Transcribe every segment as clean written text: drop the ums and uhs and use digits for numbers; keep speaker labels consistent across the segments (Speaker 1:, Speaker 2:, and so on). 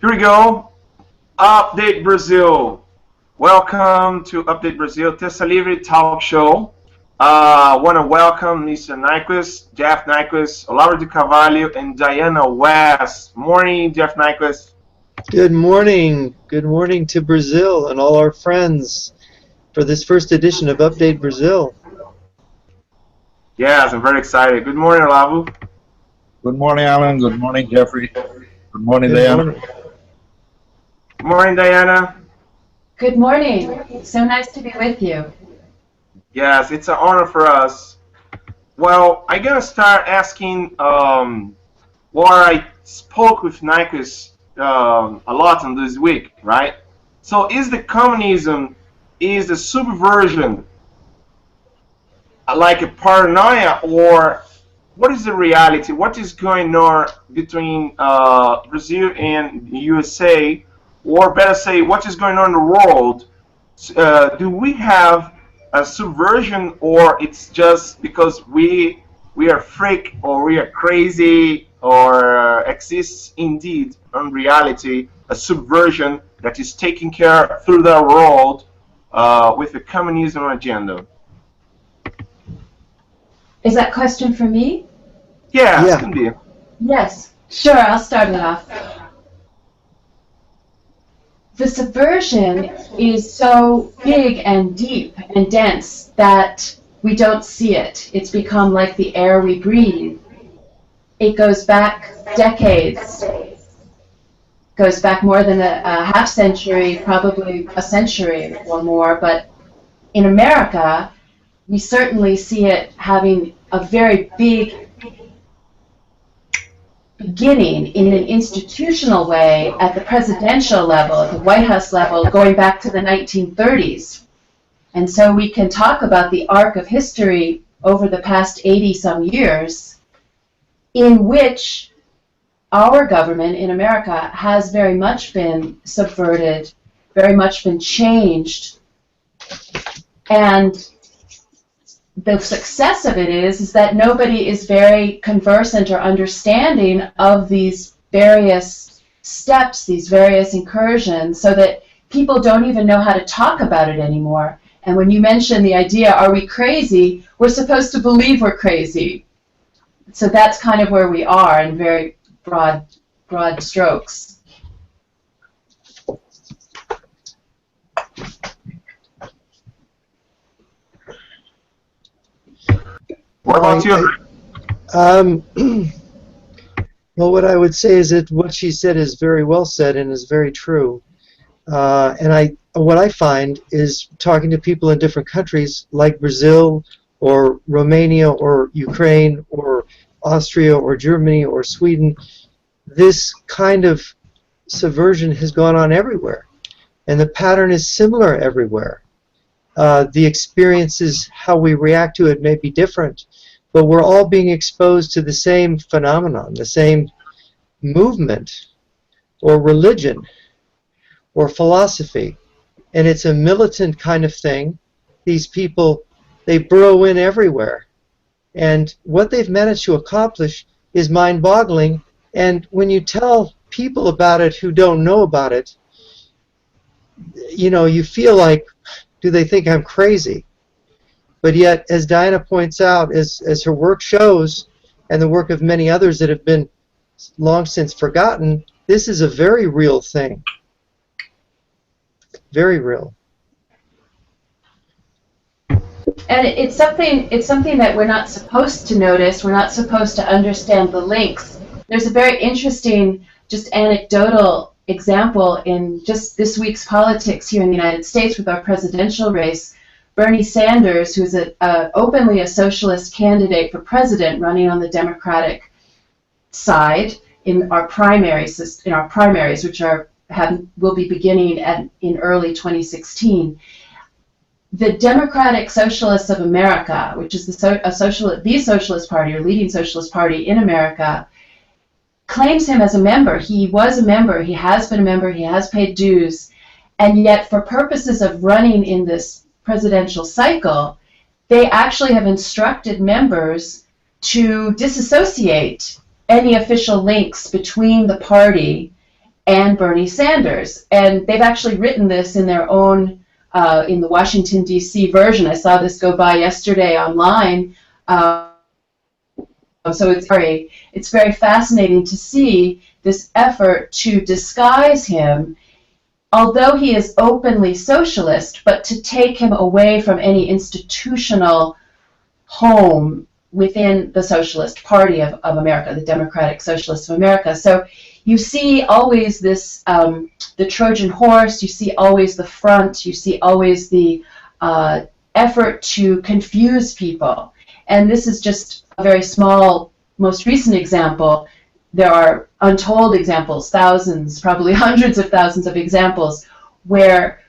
Speaker 1: Here we go. Update Brazil. Welcome to Update Brazil, Terça Livre talk show. Want to welcome Mr. Nyquist, Jeff Nyquist, Olavo de Carvalho, and Diana West. Morning, Jeff Nyquist.
Speaker 2: Good morning. Good morning to Brazil and all our friends for this first edition of Update Brazil.
Speaker 1: Yes, I'm very excited. Good morning, Olavo.
Speaker 3: Good morning, Allan. Good morning, Jeffrey. Good morning, Diana.
Speaker 2: Morning.
Speaker 1: Good morning, Diana.
Speaker 4: Good morning. So nice to be with you.
Speaker 1: Yes, it's an honor for us. Well, I'm going to start asking what I spoke with Nyquist a lot on this week, right? So is the communism, is the subversion like a paranoia, or what is the reality? What is going on between Brazil and the USA, or better say, what is going on in the world? Do we have a subversion, or it's just because we are freak, or we are crazy, or exists indeed in reality a subversion that is taking care through the world with the communism agenda?
Speaker 4: Is that question for me?
Speaker 1: Yeah, it can be.
Speaker 4: Yes, sure, I'll start it off. The subversion is so big and deep and dense that we don't see it. It's become like the air we breathe. It goes back decades, goes back more than a half century, probably a century or more, but in America, we certainly see it having a very big beginning in an institutional way at the presidential level, at the White House level, going back to the 1930s. And so we can talk about the arc of history over the past 80-some years in which our government in America has very much been subverted, very much been changed. And the success of it is that nobody is very conversant or understanding of these various steps, these various incursions, so that people don't even know how to talk about it anymore. And when you mention the idea, are we crazy, we're supposed to believe we're crazy. So that's kind of where we are in very broad strokes.
Speaker 1: What about you?
Speaker 2: Well, what I would say is that what she said is very well said and is very true. And what I find is talking to people in different countries like Brazil or Romania or Ukraine or Austria or Germany or Sweden, this kind of subversion has gone on everywhere. And the pattern is similar everywhere. The experiences, how we react to it may be different, but we're all being exposed to the same phenomenon, the same movement or religion or philosophy. And it's a militant kind of thing. These people, they burrow in everywhere. And what they've managed to accomplish is mind-boggling. And when you tell people about it who don't know about it, you know, you feel like, do they think I'm crazy? But yet, as Diana points out, as her work shows, and the work of many others that have been long since forgotten, this is a very real thing. Very real.
Speaker 4: And it's something that we're not supposed to notice. We're not supposed to understand the links. There's a very interesting, just anecdotal example in just this week's politics here in the United States with our presidential race. Bernie Sanders, who's openly a socialist candidate for president running on the Democratic side in our primaries, which will be beginning in early 2016. The Democratic Socialists of America, which is the socialist party or leading socialist party in America, claims him as a member. He was a member, he has been a member, he has paid dues, and yet for purposes of running in this presidential cycle, they actually have instructed members to disassociate any official links between the party and Bernie Sanders. And they've actually written this in their own, in the Washington, D.C. version. I saw this go by yesterday online. So it's very fascinating to see this effort to disguise him, although he is openly socialist, but to take him away from any institutional home within the Socialist Party of America, the Democratic Socialists of America. So you see always this, the Trojan horse, you see always the front, you see always the effort to confuse people. And this is just a very small, most recent example. There are untold examples, thousands, probably hundreds of thousands of examples, where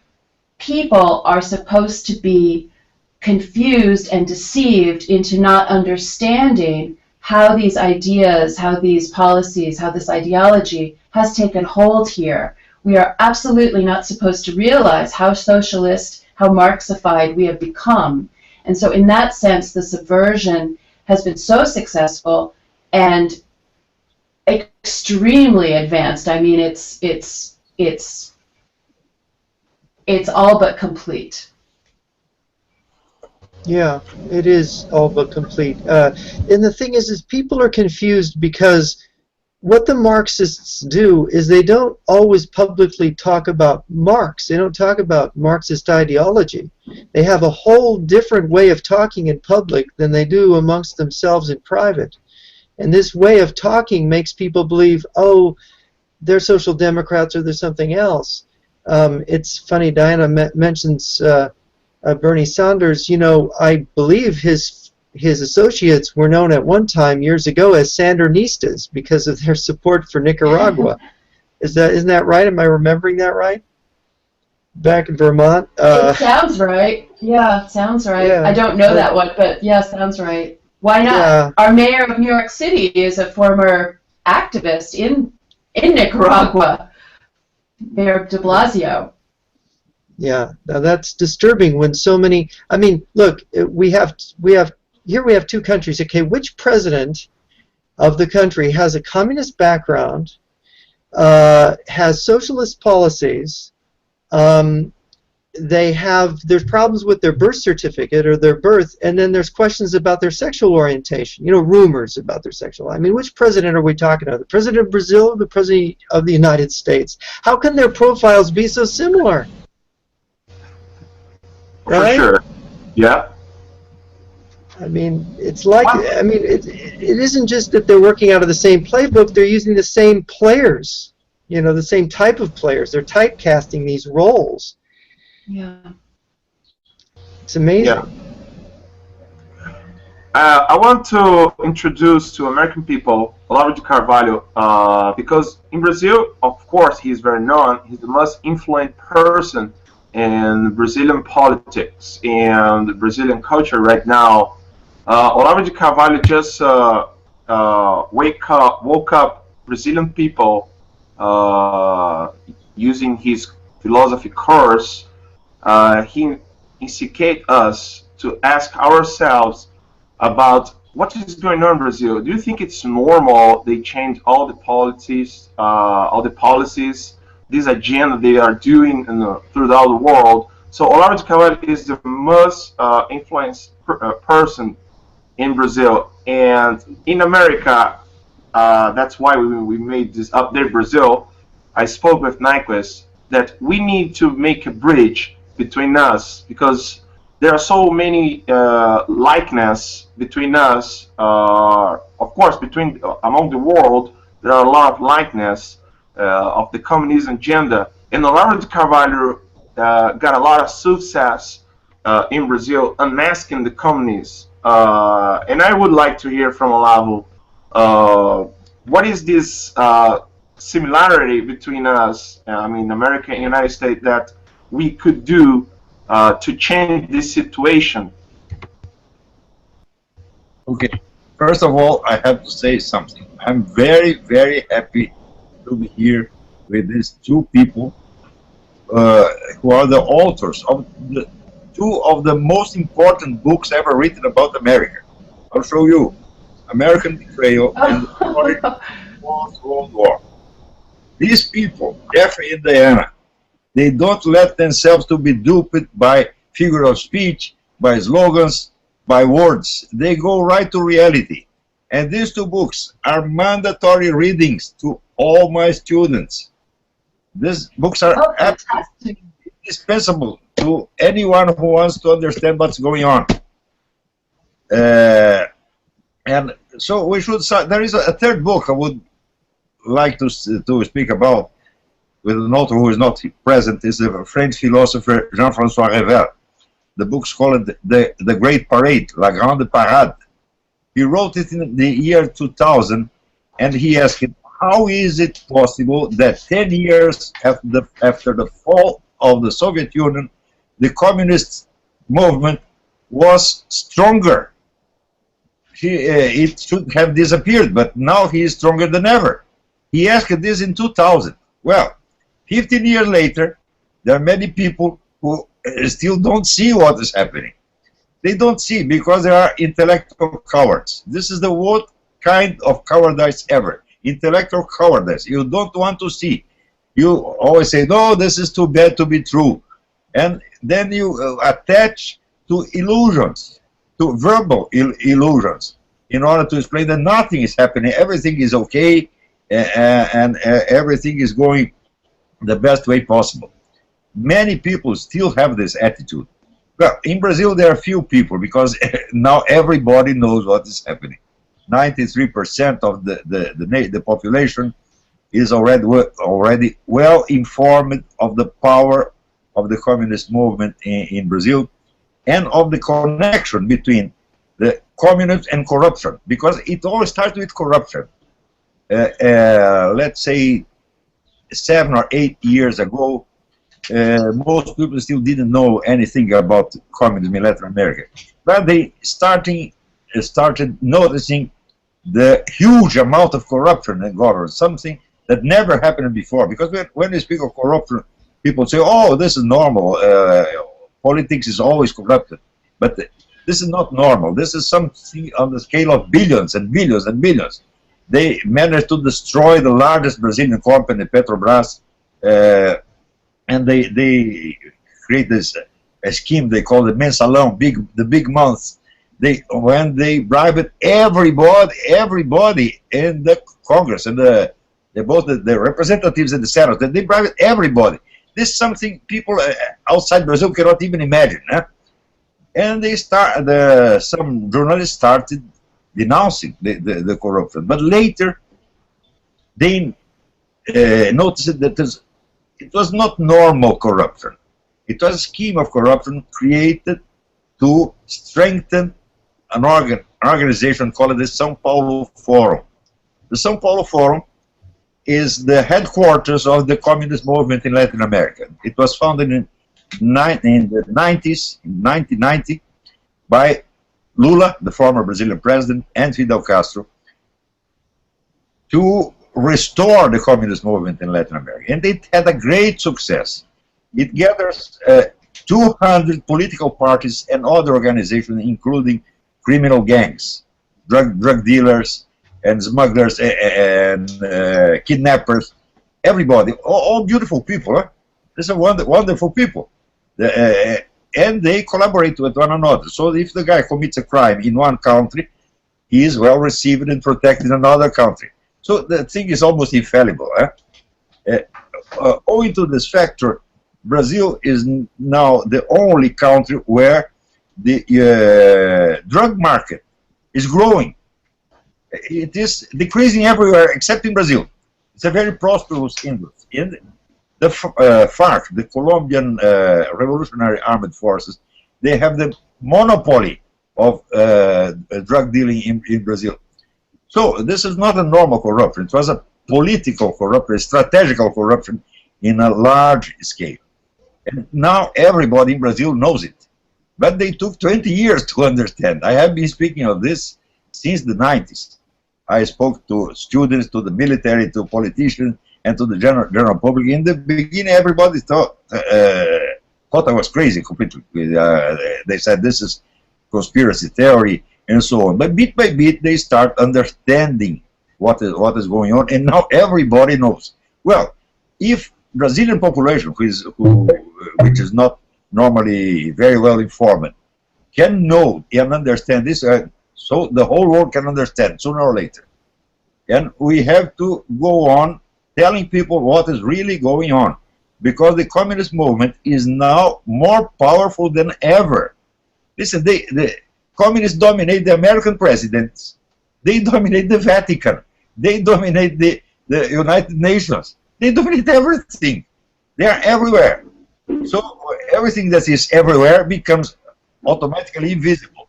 Speaker 4: people are supposed to be confused and deceived into not understanding how these ideas, how these policies, how this ideology has taken hold here. We are absolutely not supposed to realize how socialist, how Marxified we have become. And so in that sense, the subversion has been so successful and extremely advanced. I mean, it's all but complete.
Speaker 2: Yeah, it is all but complete. And the thing is people are confused because what the Marxists do is they don't always publicly talk about Marx. They don't talk about Marxist ideology. They have a whole different way of talking in public than they do amongst themselves in private. And this way of talking makes people believe, oh, they're social democrats or there's something else. It's funny, Diana mentions Bernie Sanders. You know, I believe his associates were known at one time years ago as Sandinistas because of their support for Nicaragua. Isn't that right? Am I remembering that right? Back in Vermont.
Speaker 4: It sounds right. Yeah, it sounds right. Yeah, I don't know that one, but yeah, sounds right. Why not? Yeah. Our mayor of New York City is a former activist in Nicaragua, Mayor de Blasio.
Speaker 2: Yeah, now that's disturbing when so many. I mean, look, we have two countries. Okay, which president of the country has a communist background, has socialist policies? There's problems with their birth certificate or their birth, and then there's questions about their sexual orientation, you know, rumors about their sexual. I mean, which president are we talking about? The president of Brazil or the president of the United States? How can their profiles be so similar? Right?
Speaker 1: For sure. Yeah.
Speaker 2: I mean, it's like, I mean, it isn't just that they're working out of the same playbook, they're using the same players, you know, the same type of players. They're typecasting these roles.
Speaker 4: Yeah.
Speaker 2: It's amazing.
Speaker 1: Yeah. I want to introduce to American people Olavo de Carvalho because in Brazil, of course, he's very known. He's the most influential person in Brazilian politics and Brazilian culture right now. Olavo de Carvalho just woke up Brazilian people using his philosophy course. He instigates us to ask ourselves about what is going on in Brazil. Do you think it's normal they change all the policies, this agenda they are doing throughout the world? So Olavo de Carvalho is the most influenced person in Brazil, and in America. That's why we made this Update Brazil. I spoke with Nyquist that we need to make a bridge between us because there are so many likeness between us. Of course, among the world, there are a lot of likeness of the communism agenda. And Olavo de Carvalho got a lot of success in Brazil unmasking the communists. And I would like to hear from Olavo. What is this similarity between us, I mean, America and United States, that we could do to change this situation?
Speaker 3: Okay. First of all, I have to say something. I'm very, very happy to be here with these two people who are the authors of two of the most important books ever written about America. I'll show you. American Betrayal, and the story of the Fourth World War. These people, Jeffrey and Diana, they don't let themselves to be duped by figure of speech, by slogans, by words. They go right to reality. And these two books are mandatory readings to all my students. These books are absolutely indispensable to anyone who wants to understand what's going on. And so we should start. There is a third book I would like to speak about with an author who is not present, is the French philosopher Jean-François Revel. The book's called The Great Parade, La Grande Parade. He wrote it in the year 2000, and he asked, how is it possible that 10 years after the fall of the Soviet Union, the communist movement was stronger? It should have disappeared, but now he is stronger than ever. He asked this in 2000. Well, 15 years later, there are many people who still don't see what is happening. They don't see because they are intellectual cowards. This is the worst kind of cowardice ever. Intellectual cowardice. You don't want to see. You always say, no, this is too bad to be true. And then you attach to illusions, to verbal illusions, in order to explain that nothing is happening, everything is okay, and everything is going the best way possible. Many people still have this attitude. Well, in Brazil there are few people, because now everybody knows what is happening. 93% of the population is already well informed of the power of the communist movement in Brazil, and of the connection between the communism and corruption, because it always starts with corruption. Let's say 7 or 8 years ago, most people still didn't know anything about communism in Latin America, but they started noticing the huge amount of corruption in government, something that never happened before. Because when they speak of corruption, people say, oh, this is normal, politics is always corrupted. But this is not normal. This is something on the scale of billions and billions and billions. They managed to destroy the largest Brazilian company, Petrobras, and they create this a scheme they call the mensalão, the big month. When they bribed everybody in the Congress and both the representatives and the senators, they bribed everybody. This is something people outside Brazil cannot even imagine. And some journalists started denouncing the corruption, but later they noticed that it was not normal corruption. It was a scheme of corruption created to strengthen an organization called the São Paulo Forum. The São Paulo Forum is the headquarters of the communist movement in Latin America. It was founded in the 90s, in 1990, by Lula, the former Brazilian president, and Fidel Castro, to restore the communist movement in Latin America. And it had a great success. It gathers 200 political parties and other organizations, including criminal gangs, drug dealers, and smugglers, and kidnappers, everybody, all beautiful people. Huh? These are wonderful people. And they collaborate with one another. So if the guy commits a crime in one country, he is well received and protected in another country. So the thing is almost infallible. Owing to this factor, Brazil is now the only country where the drug market is growing. It is decreasing everywhere except in Brazil. It's a very prosperous industry. In the FARC, the Colombian Revolutionary Armed Forces, they have the monopoly of drug dealing in Brazil. So this is not a normal corruption. It was a political corruption, a strategical corruption in a large scale. And now everybody in Brazil knows it. But they took 20 years to understand. I have been speaking of this since the 90s. I spoke to students, to the military, to politicians, and to the general public. In the beginning, everybody thought I was crazy completely. They said this is conspiracy theory. and so on. But bit by bit, they start understanding what is going on, and now everybody knows. Well, if Brazilian population, which is not normally very well informed, can know and understand this, so the whole world can understand sooner or later. And we have to go on telling people what is really going on, because the communist movement is now more powerful than ever. Listen, the communists dominate the American presidents, they dominate the Vatican, they dominate the United Nations, they dominate everything. They are everywhere. So everything that is everywhere becomes automatically invisible.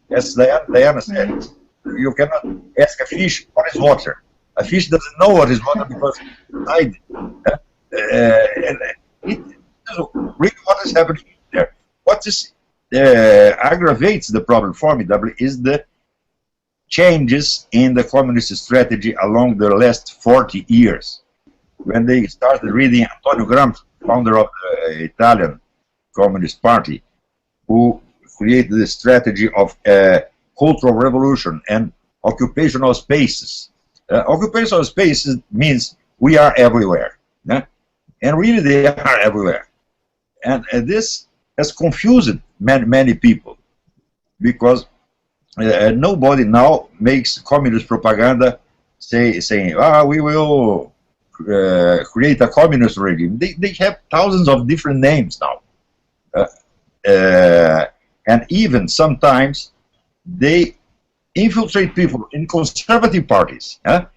Speaker 3: As Diana said, you cannot ask a fish what is water. A fish doesn't know what is water because it's hiding. And really what is happening there. What is aggravates the problem formidably is the changes in the communist strategy along the last 40 years. When they started reading Antonio Gramsci, founder of the Italian Communist Party, who created the strategy of cultural revolution and occupational spaces. Occupational spaces means we are everywhere. Yeah? And really they are everywhere. And this has confused many people, because nobody now makes communist propaganda saying, we will create a communist regime. They have thousands of different names now. And even sometimes they infiltrate people in conservative parties and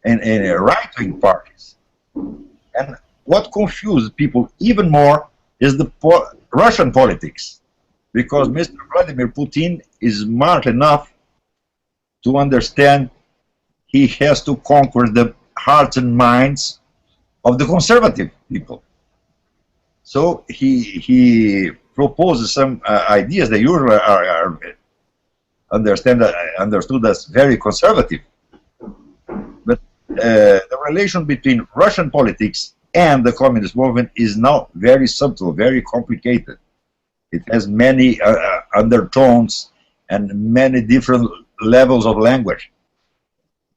Speaker 3: right-wing parties. And what confuses people even more is the Russian politics, because Mr. Vladimir Putin is smart enough to understand he has to conquer the hearts and minds of the conservative people. So he proposes some ideas that usually are understood as very conservative. But the relation between Russian politics and the communist movement is now very subtle, very complicated. It has many undertones and many different levels of language.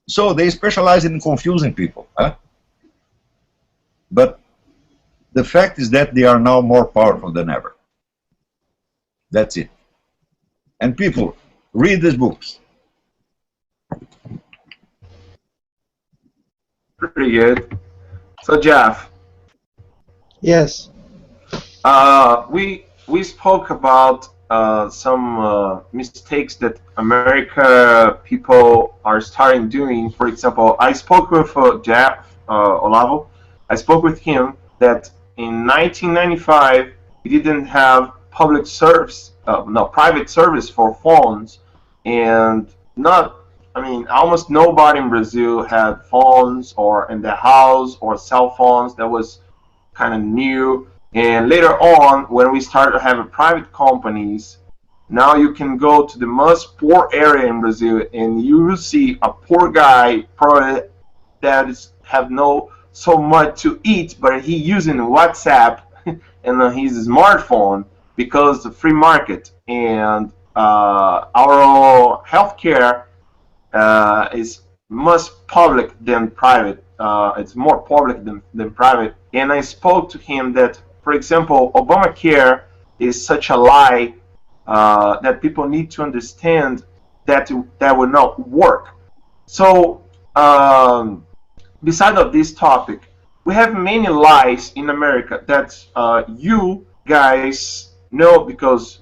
Speaker 3: So they specialize in confusing people. But the fact is that they are now more powerful than ever. That's it. And people, read these books.
Speaker 1: Pretty good. So Jeff.
Speaker 2: Yes.
Speaker 1: We spoke about some mistakes that America people are starting doing. For example, I spoke with Jeff Olavo. I spoke with him that in 1995 we didn't have public service, private service for phones, and almost nobody in Brazil had phones or in their house or cell phones. That was kind of new. And later on, when we started having private companies, now you can go to the most poor area in Brazil and you will see a poor guy probably that have no so much to eat, but he using WhatsApp and his smartphone, because the free market and our healthcare is much public than private. It's more public than private. And I spoke to him that, for example, Obamacare is such a lie that people need to understand that will not work. So, beside of this topic, we have many lies in America that you guys know, because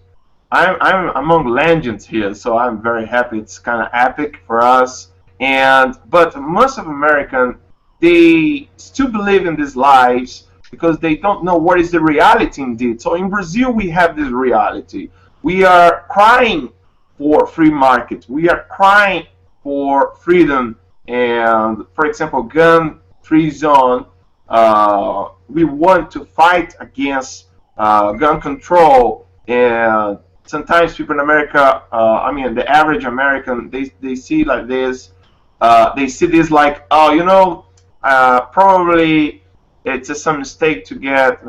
Speaker 1: I'm among legends here, so I'm very happy. It's kind of epic for us. But most of Americans, they still believe in these lies because they don't know what is the reality indeed. So in Brazil, we have this reality. We are crying for free market. We are crying for freedom. And for example, gun-free zone. We want to fight against gun control. And sometimes people in America, the average American, they see like this. They see this like, probably it's just some mistake to get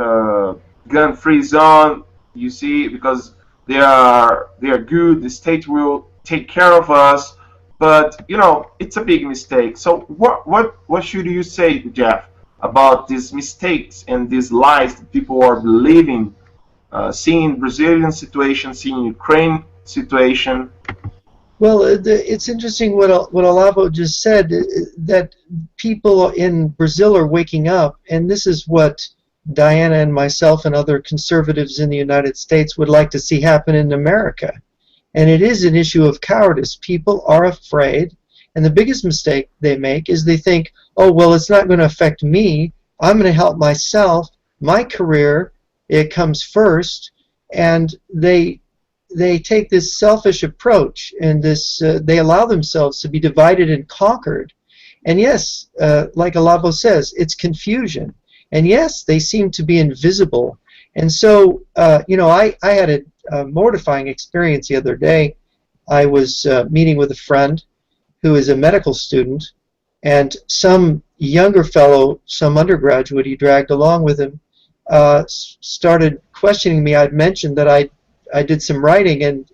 Speaker 1: gun-free zone. You see, because they are good. The state will take care of us, but you know, it's a big mistake. So what should you say, Jeff, about these mistakes and these lies that people are believing, seeing Brazilian situation, seeing Ukraine situation?
Speaker 2: Well, it's interesting what Olavo just said, that people in Brazil are waking up, and this is what Diana and myself and other conservatives in the United States would like to see happen in America. And it is an issue of cowardice. People are afraid, and the biggest mistake they make is they think, oh, well, it's not going to affect me. I'm going to help myself. My career, it comes first, and they take this selfish approach, and this they allow themselves to be divided and conquered. And yes, like Olavo says, it's confusion. And yes, they seem to be invisible. And so, you know, I had a mortifying experience the other day. I was meeting with a friend who is a medical student, and some younger fellow, some undergraduate he dragged along with him, started questioning me. I'd mentioned that I did some writing, and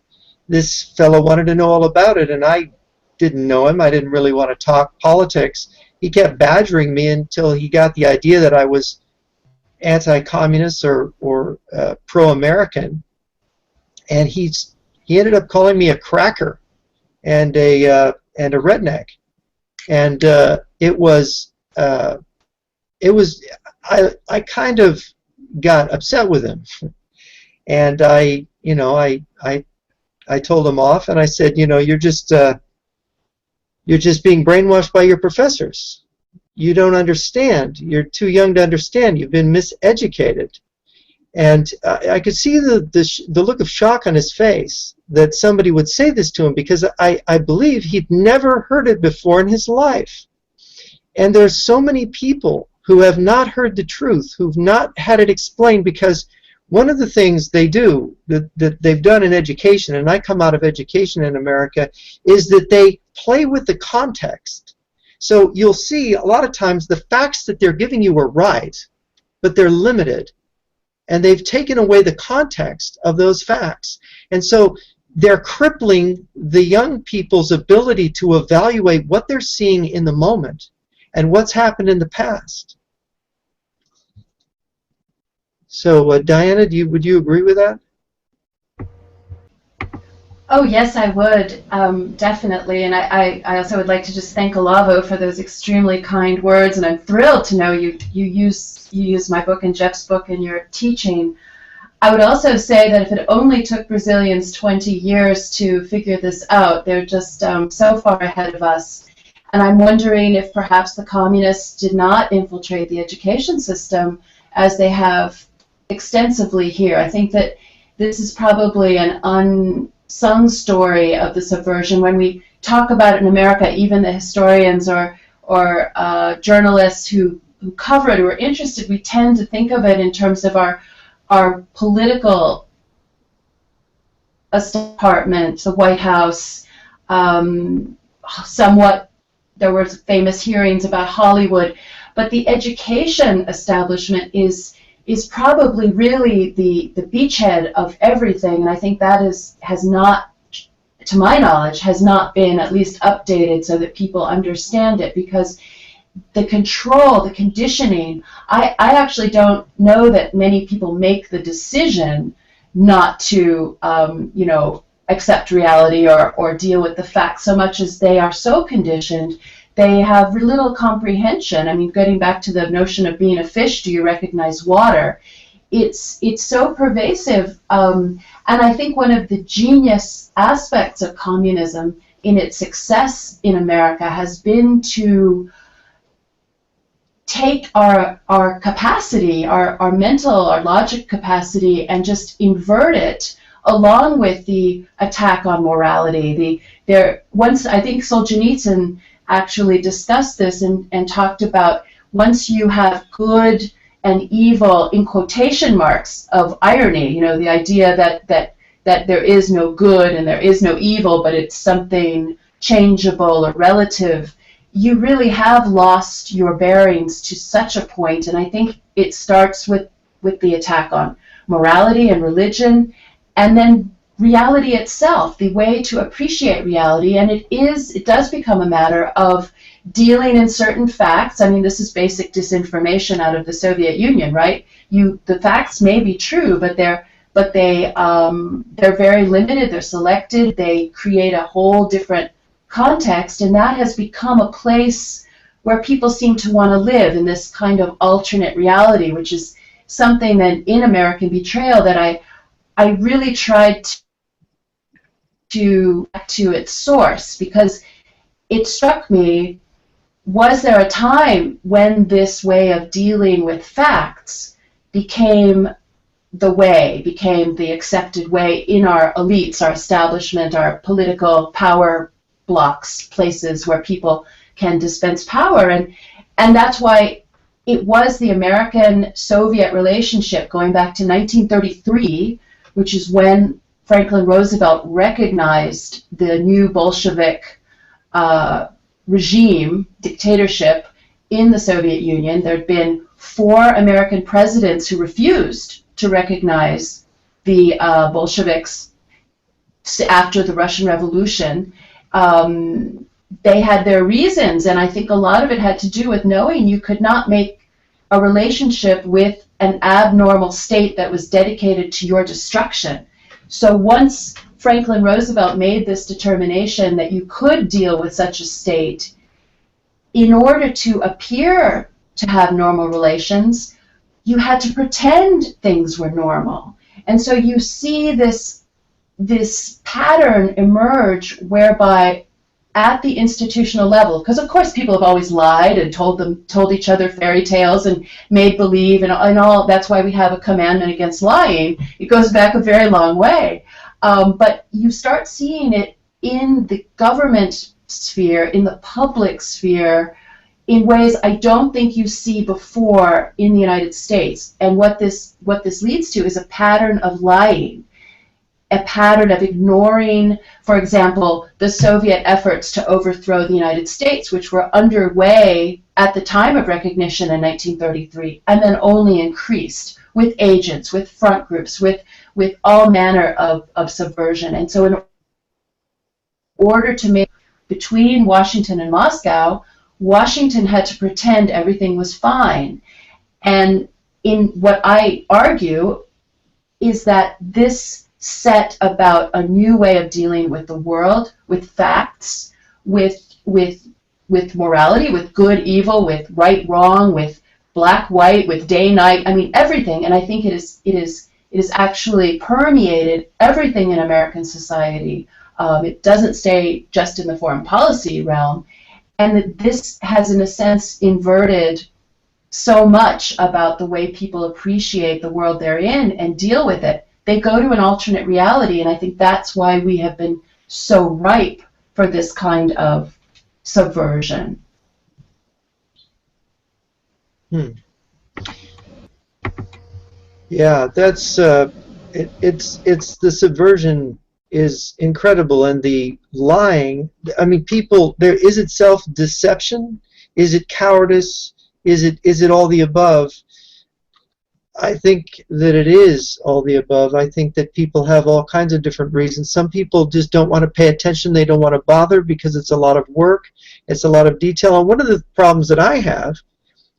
Speaker 2: this fellow wanted to know all about it, and I didn't know him. I didn't really want to talk politics. He kept badgering me until he got the idea that I was anti-communist or pro-American, and he ended up calling me a cracker and a redneck, and it was I kind of got upset with him, and I told him off, and I said, you know, you're just being brainwashed by your professors. You don't understand. You're too young to understand. You've been miseducated. And I could see the look of shock on his face that somebody would say this to him, because I believe he'd never heard it before in his life. And there's so many people who have not heard the truth, who've not had it explained, because one of the things they do, that they've done in education, and I come out of education in America, is that they play with the context. So you'll see a lot of times the facts that they're giving you are right, but they're limited. And they've taken away the context of those facts. And so they're crippling the young people's ability to evaluate what they're seeing in the moment and what's happened in the past. So, Diana, would you agree with that?
Speaker 4: Oh, yes, I would, definitely. And I also would like to just thank Olavo for those extremely kind words, and I'm thrilled to know you use my book and Jeff's book in your teaching. I would also say that if it only took Brazilians 20 years to figure this out, they're just so far ahead of us. And I'm wondering if perhaps the communists did not infiltrate the education system as they have extensively here. I think that this is probably an unsung story of the subversion. When we talk about it in America, even the historians or journalists who cover it, who are interested, we tend to think of it in terms of our political department, the White House. Somewhat, there were famous hearings about Hollywood, but the education establishment is probably really the beachhead of everything, and I think that has not, to my knowledge, has not been at least updated so that people understand it, because the control, the conditioning, I actually don't know that many people make the decision not to you know, accept reality or deal with the facts so much as they are so conditioned. They have little comprehension. I mean, getting back to the notion of being a fish, do you recognize water? It's so pervasive, and I think one of the genius aspects of communism in its success in America has been to take our capacity, our mental, our logic capacity, and just invert it along with the attack on morality. Once I think Solzhenitsyn actually discussed this and talked about, once you have good and evil in quotation marks of irony, you know, the idea that there is no good and there is no evil, but it's something changeable or relative, you really have lost your bearings to such a point. And I think it starts with the attack on morality and religion, and then reality itself, the way to appreciate reality, and it does become a matter of dealing in certain facts. I mean, this is basic disinformation out of the Soviet Union, right? The facts may be true, but they're very limited, they're selected, they create a whole different context, and that has become a place where people seem to want to live in this kind of alternate reality, which is something that in American Betrayal that I really tried to its source, because it struck me, was there a time when this way of dealing with facts became the accepted way in our elites, our establishment, our political power blocks, places where people can dispense power, and that's why it was the American-Soviet relationship going back to 1933, which is when Franklin Roosevelt recognized the new Bolshevik regime, dictatorship in the Soviet Union. There had been 4 American presidents who refused to recognize the Bolsheviks after the Russian Revolution. They had their reasons, and I think a lot of it had to do with knowing you could not make a relationship with an abnormal state that was dedicated to your destruction. So once Franklin Roosevelt made this determination that you could deal with such a state, in order to appear to have normal relations, you had to pretend things were normal. And so you see this pattern emerge whereby at the institutional level, because of course people have always lied and told each other fairy tales and made believe and all. That's why we have a commandment against lying. It goes back a very long way. But you start seeing it in the government sphere, in the public sphere, in ways I don't think you see before in the United States. And what this leads to is a pattern of lying, a pattern of ignoring, for example, the Soviet efforts to overthrow the United States, which were underway at the time of recognition in 1933, and then only increased with agents, with front groups, with all manner of subversion. And so in order to make between Washington and Moscow, Washington had to pretend everything was fine. And in what I argue is that this set about a new way of dealing with the world, with facts, with morality, with good, evil, with right, wrong, with black, white, with day, night. I mean everything. And I think it is actually permeated everything in American society. It doesn't stay just in the foreign policy realm, and that this has, in a sense, inverted so much about the way people appreciate the world they're in and deal with it. They go to an alternate reality, and I think that's why we have been so ripe for this kind of subversion.
Speaker 2: Yeah, that's it's the subversion is incredible, and the lying. I mean, people. Is it self-deception? Is it cowardice? Is it all the above? I think that it is all the above. I think that people have all kinds of different reasons. Some people just don't want to pay attention. They don't want to bother because it's a lot of work. It's a lot of detail. And one of the problems that I have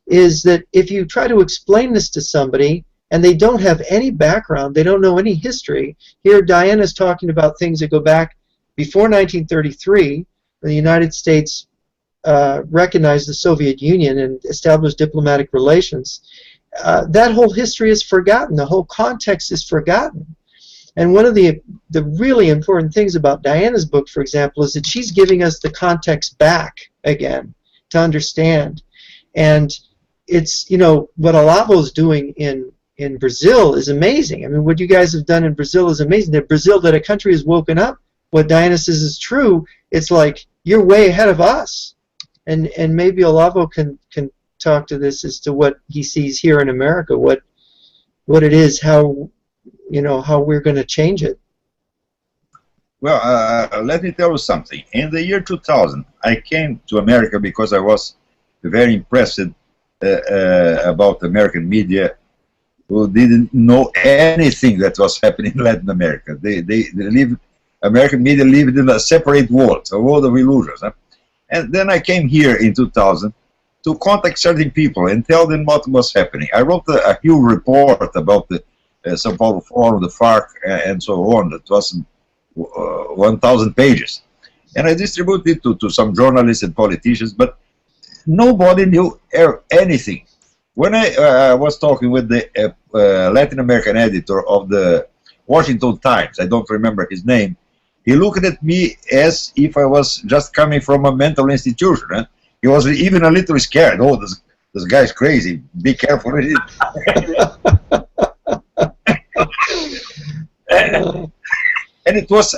Speaker 2: is that if you try to explain this to somebody and they don't have any background, they don't know any history. Here Diana's talking about things that go back before 1933, when the United States recognized the Soviet Union and established diplomatic relations. That whole history is forgotten. The whole context is forgotten. And one of the really important things about Diana's book, for example, is that she's giving us the context back again to understand. And it's, you know, what Olavo is doing in Brazil is amazing. I mean, what you guys have done in Brazil is amazing. That Brazil, that a country has woken up. What Diana says is true. It's like, you're way ahead of us. And maybe Olavo can talk to this as to what he sees here in America, what it is, how, you know, how we're going to change it.
Speaker 3: Well, let me tell you something. In the year 2000, I came to America because I was very impressed about American media, who didn't know anything that was happening in Latin America. They live, American media lived in a separate world, a world of illusions. Huh? And then I came here in 2000 to contact certain people and tell them what was happening. I wrote a huge report about the São Paulo Forum, the FARC, and so on. That was 1,000 pages. And I distributed it to some journalists and politicians, but nobody knew anything. When I was talking with the Latin American editor of the Washington Times, I don't remember his name, he looked at me as if I was just coming from a mental institution. Huh? He was even a little scared. Oh, this guy's crazy. Be careful. And it was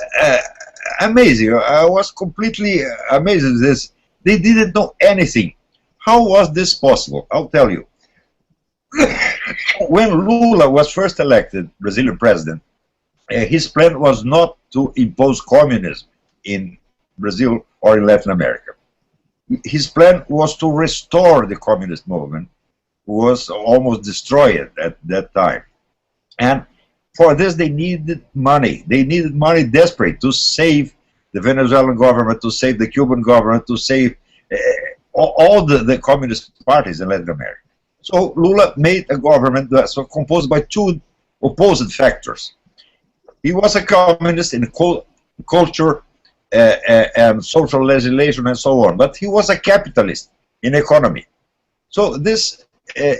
Speaker 3: amazing. I was completely amazed at this. They didn't know anything. How was this possible? I'll tell you. When Lula was first elected Brazilian president, his plan was not to impose communism in Brazil or in Latin America. His plan was to restore the communist movement, who was almost destroyed at that time. And for this, they needed money. They needed money desperate to save the Venezuelan government, to save the Cuban government, to save all the communist parties in Latin America. So Lula made a government that was composed by two opposite factors. He was a communist in culture and social legislation and so on, but he was a capitalist in economy. So this,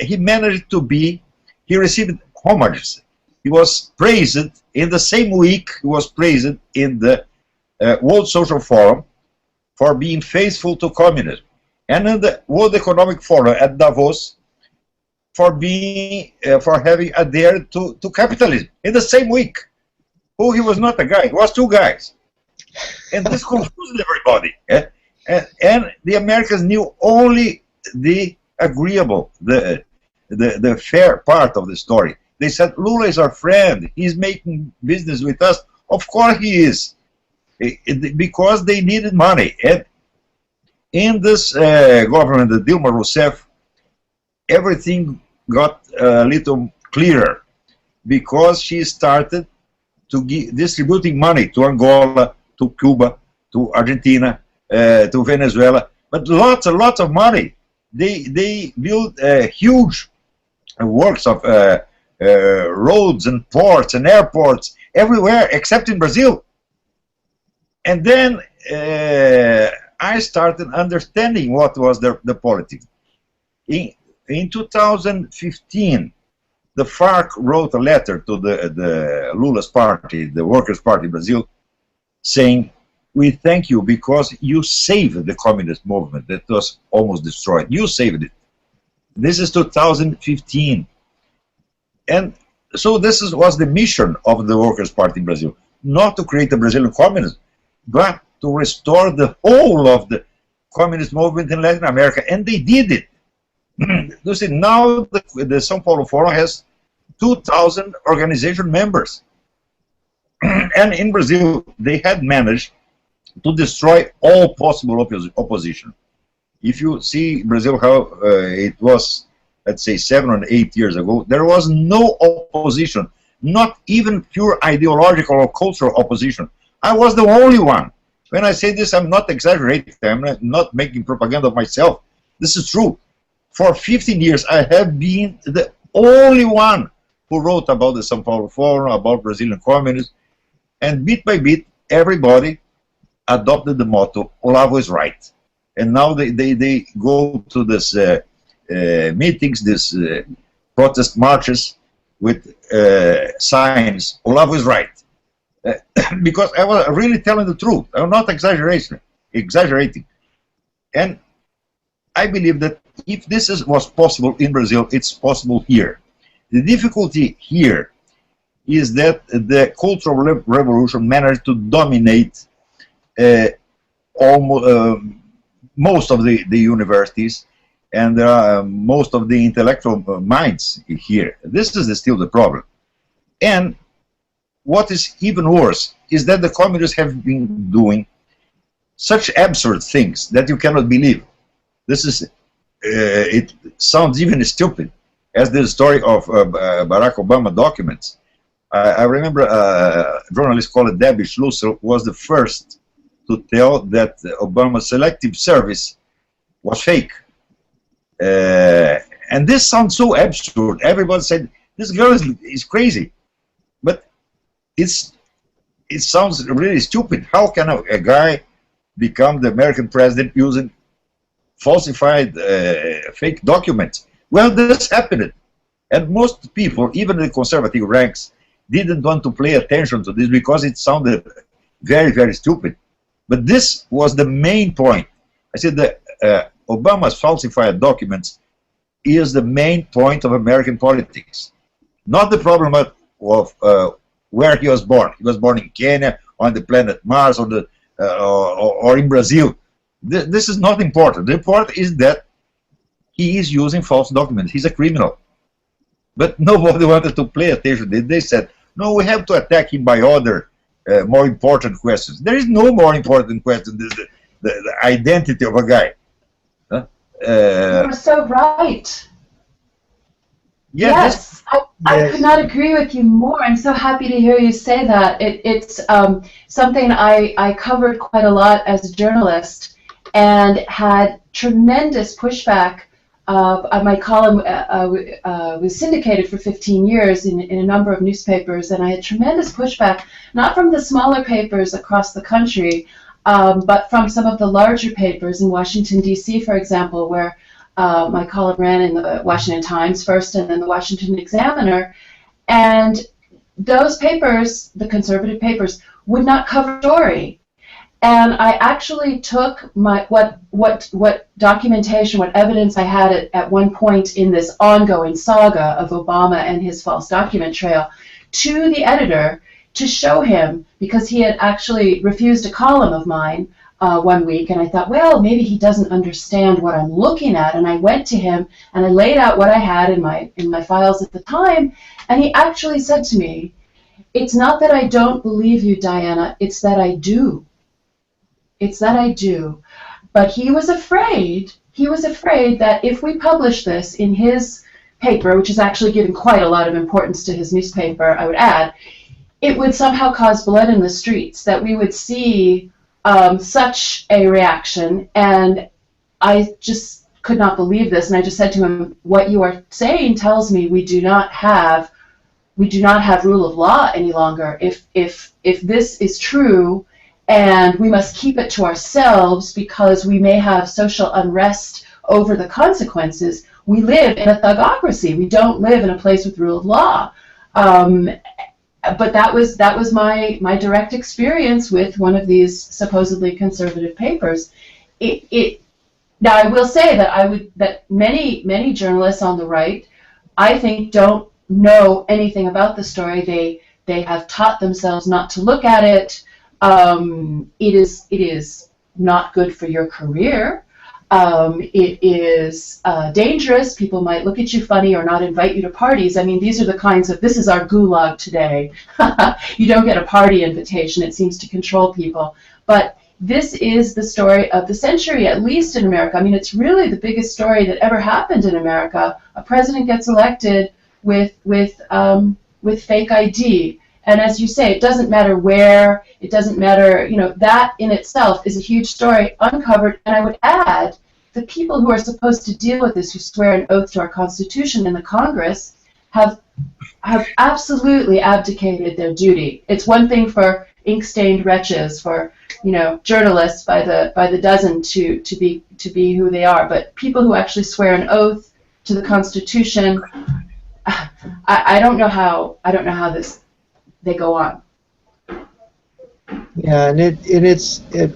Speaker 3: he managed to be, he received homages. He was praised in the same week, he was praised in the World Social Forum for being faithful to communism, and in the World Economic Forum at Davos for being, for having adhered to capitalism in the same week. Oh, he was not a guy, he was two guys. And this confused everybody. And the Americans knew only the agreeable, the fair part of the story. They said, Lula is our friend, he's making business with us. Of course he is, because they needed money. And in this government, the Dilma Rousseff, everything got a little clearer, because she started to distributing money to Angola, to Cuba, to Argentina, to Venezuela, but lots and lots of money. They built huge works of roads and ports and airports everywhere except in Brazil. And then I started understanding what was the politics. In 2015, the FARC wrote a letter to the Lula's party, the Workers' Party Brazil, saying, we thank you because you saved the communist movement that was almost destroyed. You saved it. This is 2015. And so this was the mission of the Workers' Party in Brazil, not to create a Brazilian communism, but to restore the whole of the communist movement in Latin America. And they did it. You see, now the São Paulo Forum has 2,000 organization members. And in Brazil, they had managed to destroy all possible opposition. If you see Brazil, how it was, let's say, 7 or 8 years ago, there was no opposition, not even pure ideological or cultural opposition. I was the only one. When I say this, I'm not exaggerating, I'm not making propaganda of myself. This is true. For 15 years, I have been the only one who wrote about the São Paulo Forum, about Brazilian communism, and bit by bit, everybody adopted the motto, Olavo is right. And now they go to this meetings, this protest marches with signs, Olavo is right. Because I was really telling the truth. I'm not exaggerating. And I believe that if this was possible in Brazil, it's possible here. The difficulty here is that the cultural revolution managed to dominate most of the universities and most of the intellectual minds here. This is still the problem. And what is even worse is that the communists have been doing such absurd things that you cannot believe. This is, it sounds even stupid. as the story of Barack Obama documents. I remember a journalist called Debbie Schlusser was the first to tell that Obama's selective service was fake. And this sounds so absurd. Everybody said, this girl is crazy. But it sounds really stupid. How can a guy become the American president using falsified fake documents? Well, this happened. And most people, even the conservative ranks, didn't want to pay attention to this because it sounded very, very stupid. But this was the main point. I said that Obama's falsified documents is the main point of American politics. Not the problem of where he was born. He was born in Kenya, on the planet Mars, or in Brazil. This is not important. The important is that he is using false documents. He's a criminal. But nobody wanted to pay attention. They said, no, we have to attack him by other more important questions. There is no more important question than the identity of a guy.
Speaker 4: You're so right.
Speaker 3: Yeah,
Speaker 4: yes, I could not agree with you more. I'm so happy to hear you say that. It's something I covered quite a lot as a journalist and had tremendous pushback. My column was syndicated for 15 years in a number of newspapers, and I had tremendous pushback, not from the smaller papers across the country, but from some of the larger papers in Washington, D.C., for example, where my column ran in the Washington Times first and then the Washington Examiner. And those papers, the conservative papers, would not cover the story. And I actually took my what documentation, what evidence I had at one point in this ongoing saga of Obama and his false document trail to the editor to show him, because he had actually refused a column of mine one week, and I thought, well, maybe he doesn't understand what I'm looking at. And I went to him and I laid out what I had in my files at the time, and he actually said to me, "It's not that I don't believe you, Diana, it's that I do. It's that I do." But he was afraid that if we publish this in his paper, which is actually giving quite a lot of importance to his newspaper, I would add, it would somehow cause blood in the streets, that we would see such a reaction. And I just could not believe this, and I just said to him, what you are saying tells me we do not have rule of law any longer. If this is true, and we must keep it to ourselves because we may have social unrest over the consequences, we live in a thugocracy. We don't live in a place with rule of law. But that was my direct experience with one of these supposedly conservative papers. Now I will say that many journalists on the right, I think, don't know anything about the story. They have taught themselves not to look at it. It is not good for your career. It is dangerous. People might look at you funny or not invite you to parties. I mean, these are the kinds of, this is our gulag today. You don't get a party invitation. It seems to control people. But this is the story of the century, at least in America. I mean, it's really the biggest story that ever happened in America. A president gets elected with fake ID. And as you say, it doesn't matter where, it doesn't matter, that in itself is a huge story uncovered. And I would add, the people who are supposed to deal with this, who swear an oath to our Constitution in the Congress, have absolutely abdicated their duty. It's one thing for ink-stained wretches, for journalists by the dozen to be who they are, but people who actually swear an oath to the Constitution, I don't know how they go on.
Speaker 2: Yeah, and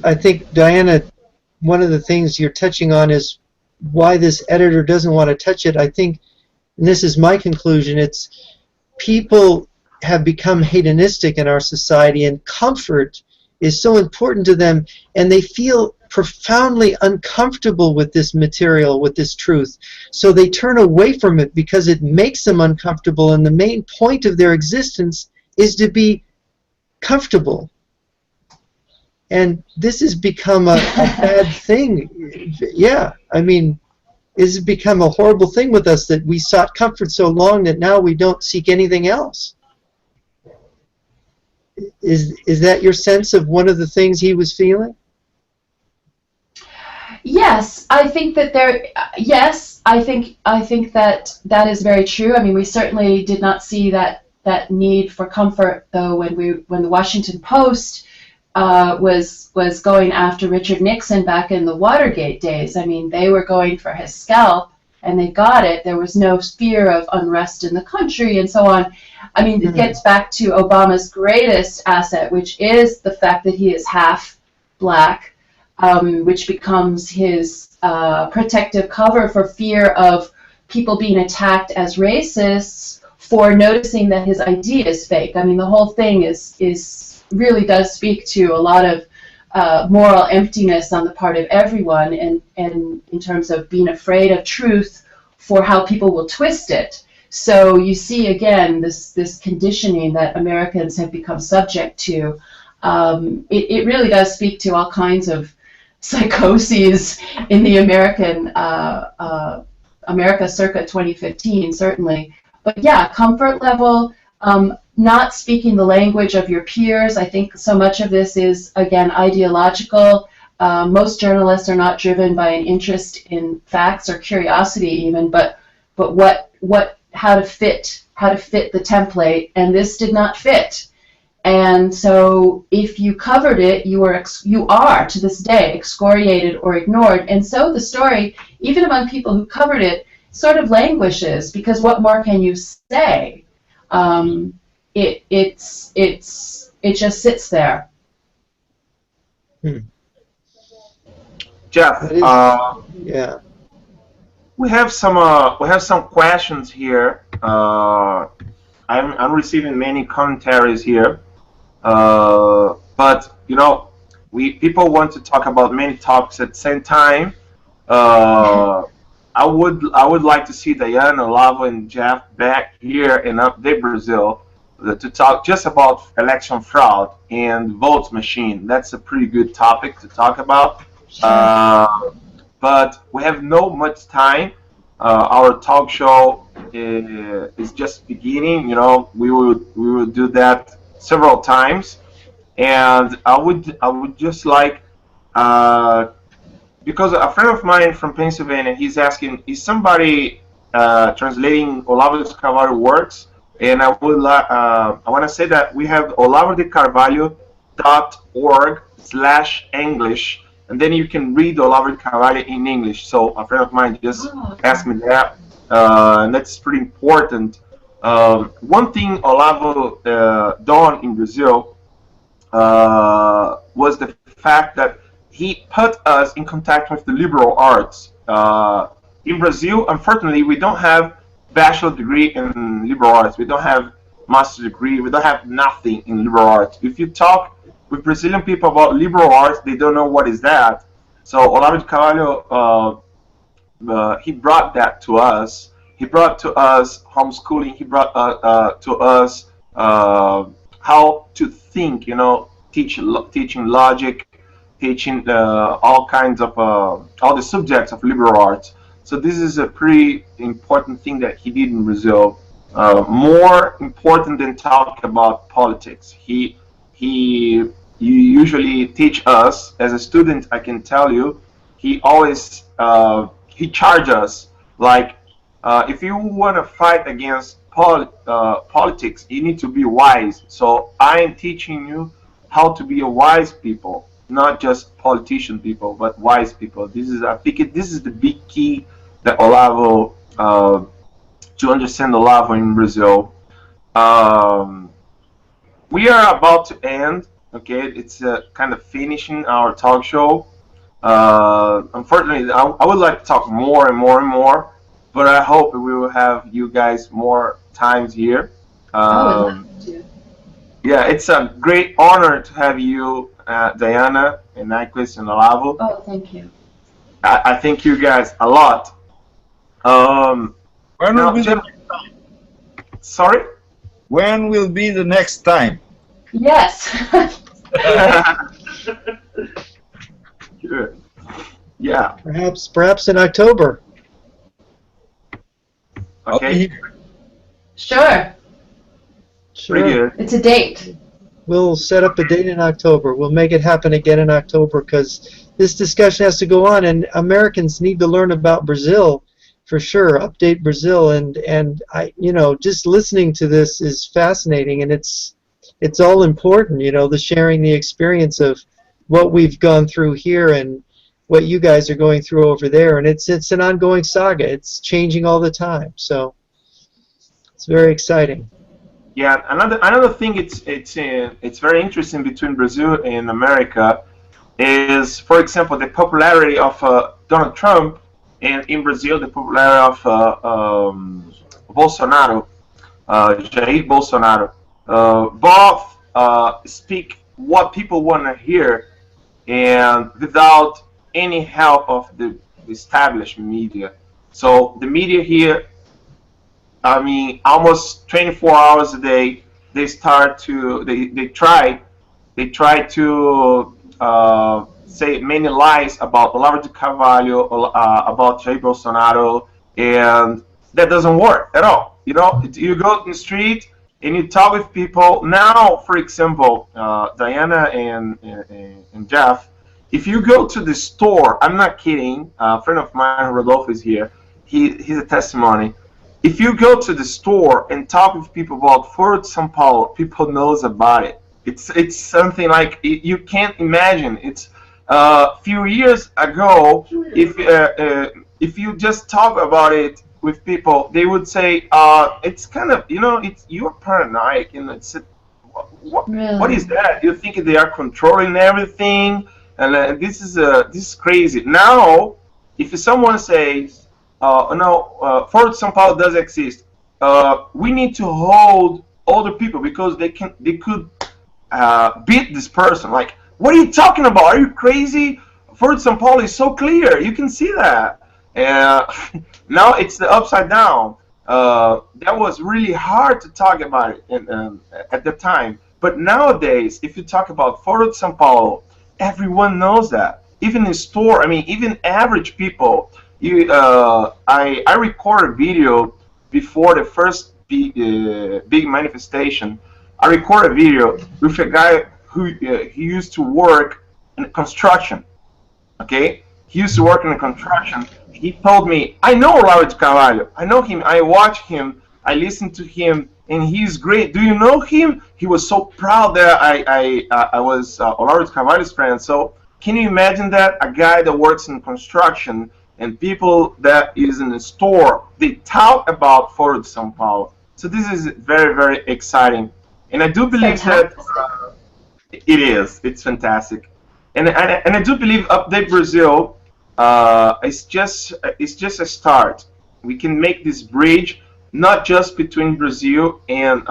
Speaker 2: I think, Diana, one of the things you're touching on is why this editor doesn't want to touch it. I think, and this is my conclusion, it's people have become hedonistic in our society, and comfort is so important to them, and they feel profoundly uncomfortable with this material, with this truth. So they turn away from it because it makes them uncomfortable, and the main point of their existence is to be comfortable. And this has become a bad thing. Yeah, I mean, Is it become a horrible thing with us that we sought comfort so long that now we don't seek anything else? Is that your sense of one of the things he was feeling?
Speaker 4: Yes, I think that there. Yes, I think that that is very true. I mean, we certainly did not see that need for comfort, though, when the Washington Post was going after Richard Nixon back in the Watergate days. I mean, they were going for his scalp, and they got it. There was no fear of unrest in the country, and so on. I mean, it gets back to Obama's greatest asset, which is the fact that he is half black. Which becomes his protective cover for fear of people being attacked as racists for noticing that his ID is fake. I mean, the whole thing is really does speak to a lot of moral emptiness on the part of everyone, and in terms of being afraid of truth for how people will twist it. So you see again this conditioning that Americans have become subject to. It really does speak to all kinds of psychoses in the America circa 2015, certainly. But yeah, comfort level, not speaking the language of your peers. I think so much of this is, again, ideological. Most journalists are not driven by an interest in facts or curiosity even, but how to fit the template, and this did not fit. And so if you covered it, you are to this day excoriated or ignored. And so the story, even among people who covered it, sort of languishes, because what more can you say? It just sits there.
Speaker 1: Jeff,
Speaker 2: yeah.
Speaker 1: we have some questions here. I'm receiving many commentaries here. But you know, people want to talk about many topics at the same time. I would like to see Diana, Olavo, and Jeff back here in Update Brazil to talk just about election fraud and votes machine. That's a pretty good topic to talk about. But we have no much time. Our talk show is just beginning. You know, we will do that several times, and I would just like, because a friend of mine from Pennsylvania, he's asking, is somebody translating Olavo de Carvalho works? And I want to say that we have olavodecarvalho.org/English, and then you can read Olavo de Carvalho in English. So a friend of mine just asked me that, and that's pretty important. One thing Olavo done in Brazil was the fact that he put us in contact with the liberal arts. In Brazil, unfortunately, we don't have bachelor degree in liberal arts. We don't have master's degree. We don't have nothing in liberal arts. If you talk with Brazilian people about liberal arts, they don't know what is that. So Olavo de Carvalho, he brought that to us. He brought to us homeschooling. He brought to us how to think. You know, teaching logic, teaching all kinds of all the subjects of liberal arts. So this is a pretty important thing that he did in Brazil. More important than talk about politics. He usually teach us as a student. I can tell you, he always he charge us like, if you want to fight against politics, you need to be wise. So I am teaching you how to be a wise people, not just politician people, but wise people. This is, I think, this is the big key that Olavo, to understand Olavo in Brazil. We are about to end. Okay, it's kind of finishing our talk show. Unfortunately, I would like to talk more and more and more, but I hope we will have you guys more times here.
Speaker 4: I would love to.
Speaker 1: Yeah, it's a great honor to have you, Diana, and Nyquist, and Olavo.
Speaker 4: Oh, thank you.
Speaker 1: I thank you guys a lot.
Speaker 3: When will be the next time?
Speaker 1: Sorry?
Speaker 3: When will be the next time?
Speaker 4: Yes.
Speaker 1: Good. Yeah.
Speaker 2: Perhaps in October.
Speaker 3: I'll be
Speaker 1: Okay?
Speaker 3: here.
Speaker 4: Sure.
Speaker 1: Pretty
Speaker 2: Sure.
Speaker 1: good.
Speaker 4: It's a date.
Speaker 2: We'll set up a date in October. We'll make it happen again in October because this discussion has to go on, and Americans need to learn about Brazil for sure. Update Brazil, and I, just listening to this is fascinating, and it's all important. The sharing the experience of what we've gone through here and what you guys are going through over there, and it's an ongoing saga. It's changing all the time, so it's very exciting.
Speaker 1: Yeah, another thing it's very interesting between Brazil and America is, for example, the popularity of Donald Trump, and in Brazil the popularity of Bolsonaro, Jair Bolsonaro. Both speak what people want to hear, and without any help of the established media. So the media here, I mean, almost 24 hours a day, they try to say many lies about Olavo de Carvalho, about Jair Bolsonaro, and that doesn't work at all. You go to the street and you talk with people. Now, for example, Diana and Jeff, if you go to the store, I'm not kidding, a friend of mine, Rodolfo, is here. He's a testimony. If you go to the store and talk with people about Foro de São Paulo, people knows about it. It's something like you can't imagine. It's a few years ago. If you just talk about it with people, they would say it's kind of you're paranoid. What is that? You think they are controlling everything, and this is crazy. Now, if someone says, no, Foro de São Paulo does exist, we need to hold other people because they could beat this person. Like, what are you talking about? Are you crazy? Foro de São Paulo is so clear. You can see that. Now it's the upside down. That was really hard to talk about it at the time. But nowadays, if you talk about Foro de São Paulo, everyone knows that. Even in store, I mean, even average people. I record a video before the first big manifestation. I record a video with a guy who he used to work in construction. Okay, he used to work in construction. He told me, I know Olavo de Carvalho. I know him. I watch him. I listen to him, and he's great. Do you know him? He was so proud that I was Olavo de Carvalho's friend. So can you imagine that? A guy that works in construction and people that is in the store, they talk about Foro de São Paulo. So this is very, very exciting. And I do believe that it is. It's fantastic. And I do believe Update Brazil is just a start. We can make this bridge not just between Brazil and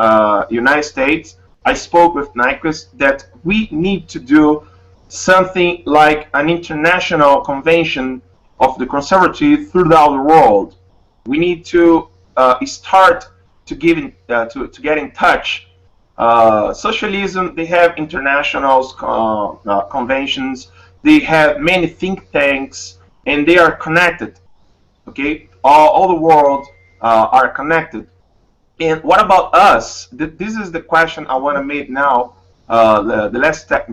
Speaker 1: United States. I spoke with Nyquist that we need to do something like an international convention of the conservative throughout the world. We need to start to get in touch. Socialism, they have international conventions. They have many think tanks, and they are connected. Okay, all the world are connected. And what about us? This is the question I want to make now. The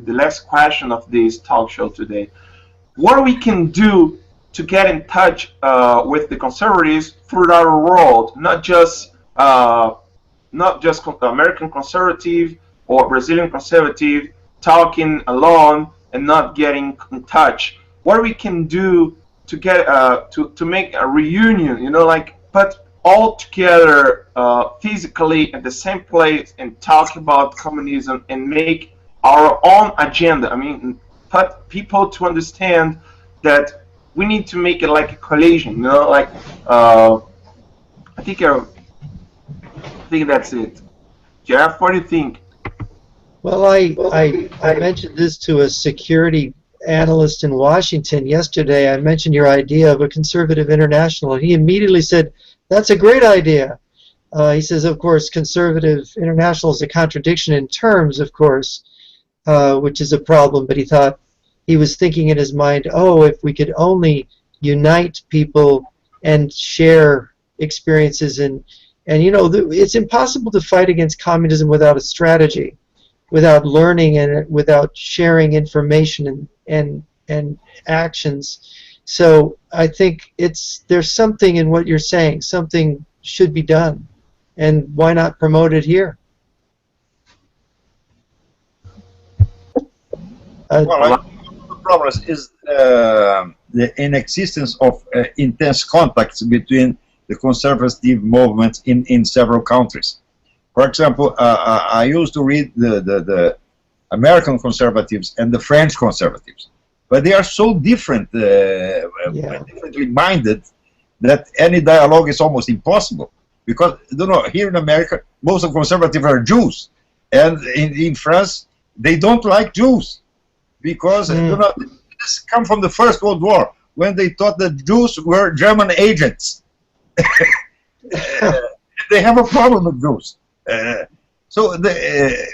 Speaker 1: last question of this talk show today. What we can do to get in touch with the conservatives throughout the world, not just American conservative or Brazilian conservative talking alone and not getting in touch. What we can do to get to make a reunion, like put all together physically at the same place and talk about communism and make our own agenda. I mean, put people to understand that we need to make it like a coalition. Like I think that's it. Jeff, what do you think?
Speaker 2: Well, I mentioned this to a security analyst in Washington yesterday. I mentioned your idea of a conservative international, and he immediately said, that's a great idea. He says, of course, conservative international is a contradiction in terms, of course, which is a problem, but he was thinking in his mind, oh, if we could only unite people and share experiences, and you know, it's impossible to fight against communism without a strategy, without learning, and without sharing information and actions. So I think there's something in what you're saying. Something should be done, and why not promote it here?
Speaker 3: Well, the problem is the inexistence of intense contacts between the conservative movements in several countries. For example, I used to read the American conservatives and the French conservatives, but they are so different, differently minded, that any dialogue is almost impossible. Because, you know, here in America, most of conservatives are Jews, and in France, they don't like Jews, because you know, this come from the First World War, when they thought that Jews were German agents. They have a problem with Jews. So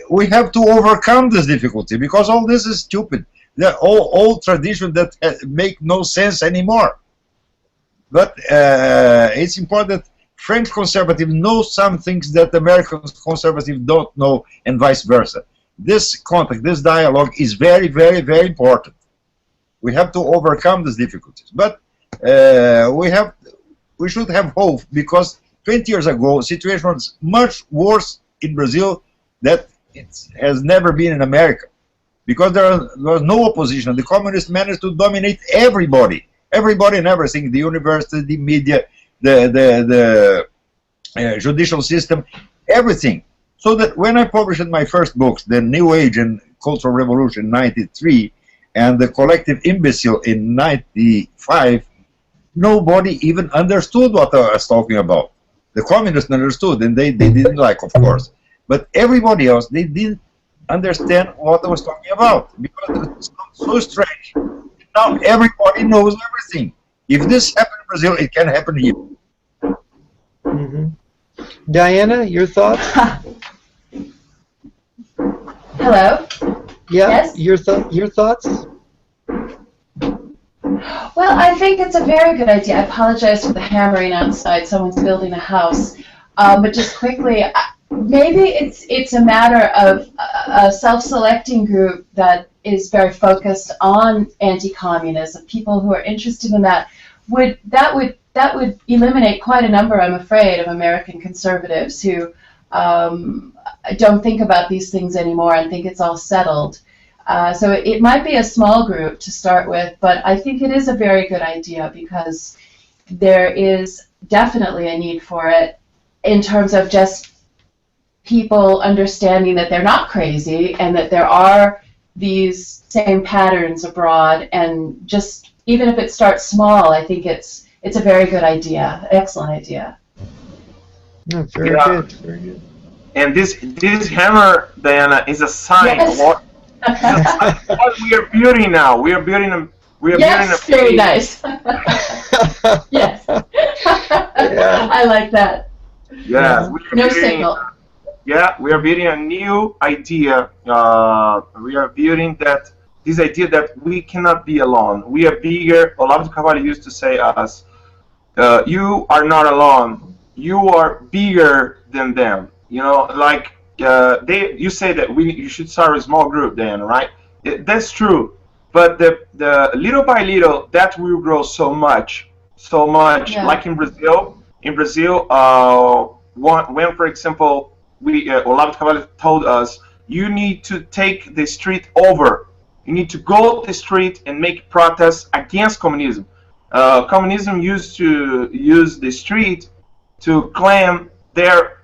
Speaker 3: we have to overcome this difficulty, because all this is stupid. They're all old traditions that make no sense anymore. But it's important that French conservatives know some things that American conservatives don't know, and vice versa. This contact, this dialogue is very, very, very important. We have to overcome these difficulties. But we should have hope, because 20 years ago, the situation was much worse in Brazil than it has never been in America. Because there was no opposition. The communists managed to dominate everybody. Everybody and everything, the university, the media, the judicial system, everything. So that when I published my first books, The New Age and Cultural Revolution in 93, and The Collective Imbecile in 95, nobody even understood what I was talking about. The communists understood, and they didn't like, of course. But everybody else, they didn't understand what I was talking about, because it's so strange. Now everybody knows everything. If this happened in Brazil, it can happen here.
Speaker 2: Diana, your thoughts?
Speaker 4: Hello?
Speaker 2: Yeah,
Speaker 4: yes?
Speaker 2: your thoughts?
Speaker 4: Well, I think it's a very good idea. I apologize for the hammering outside. Someone's building a house. But just quickly, maybe it's a matter of a self-selecting group that is very focused on anti-communism. People who are interested in that would eliminate quite a number, I'm afraid, of American conservatives who don't think about these things anymore and think it's all settled. So it might be a small group to start with, but I think it is a very good idea, because there is definitely a need for it in terms of just people understanding that they're not crazy and that there are these same patterns abroad, and just even if it starts small, I think it's a very good idea, excellent idea.
Speaker 2: No, very good, very good.
Speaker 1: And this hammer, Diana, is a sign of what we are building now. We are building a.
Speaker 4: Yes, very nice. Yes, I like that.
Speaker 1: Yes,
Speaker 4: no signal.
Speaker 1: Yeah, we are building a new idea. We are building this idea that we cannot be alone. We are bigger. Olavo de Carvalho used to say us, you are not alone. You are bigger than them. You know, like you say that you should start a small group, then, right? That's true. But the little by little, that will grow so much. Yeah. Like in Brazil. In Brazil, when, for example, Olavo de Carvalho told us, you need to take the street over. You need to go to the street and make protests against communism. Communism used to use the street to claim their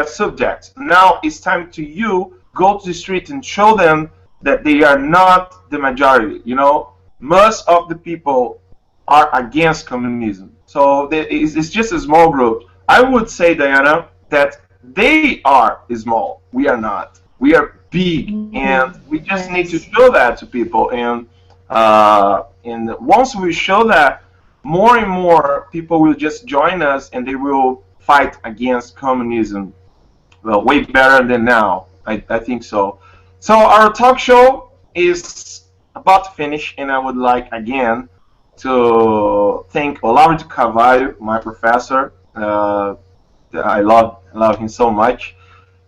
Speaker 1: subjects. Now it's time to go to the street and show them that they are not the majority. You know, most of the people are against communism. So it's just a small group. I would say, Diana, that they are small. We are not. We are big, and we just need to show that to people. And once we show that, more and more people will just join us, and they will fight against communism. Well, way better than now. I think so. So our talk show is about to finish, and I would like again to thank Olavo de Carvalho, my professor, I love him so much.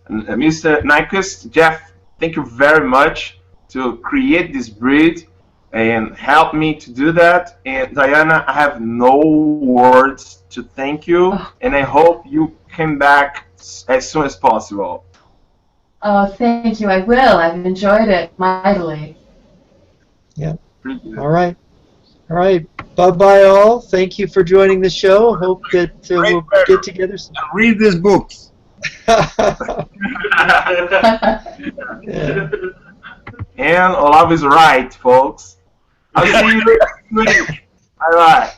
Speaker 1: And, Mr. Nyquist, Jeff, thank you very much to create this breed and help me to do that. And Diana, I have no words to thank you, and I hope you come back as soon as possible.
Speaker 4: Oh, thank you. I will. I've enjoyed it mightily.
Speaker 2: Yeah. All right. All right. Bye-bye, all. Thank you for joining the show. Hope that we'll get together soon.
Speaker 3: Read these books.
Speaker 2: Yeah.
Speaker 1: And Olavo is right, folks. I'll see you next week. Bye-bye.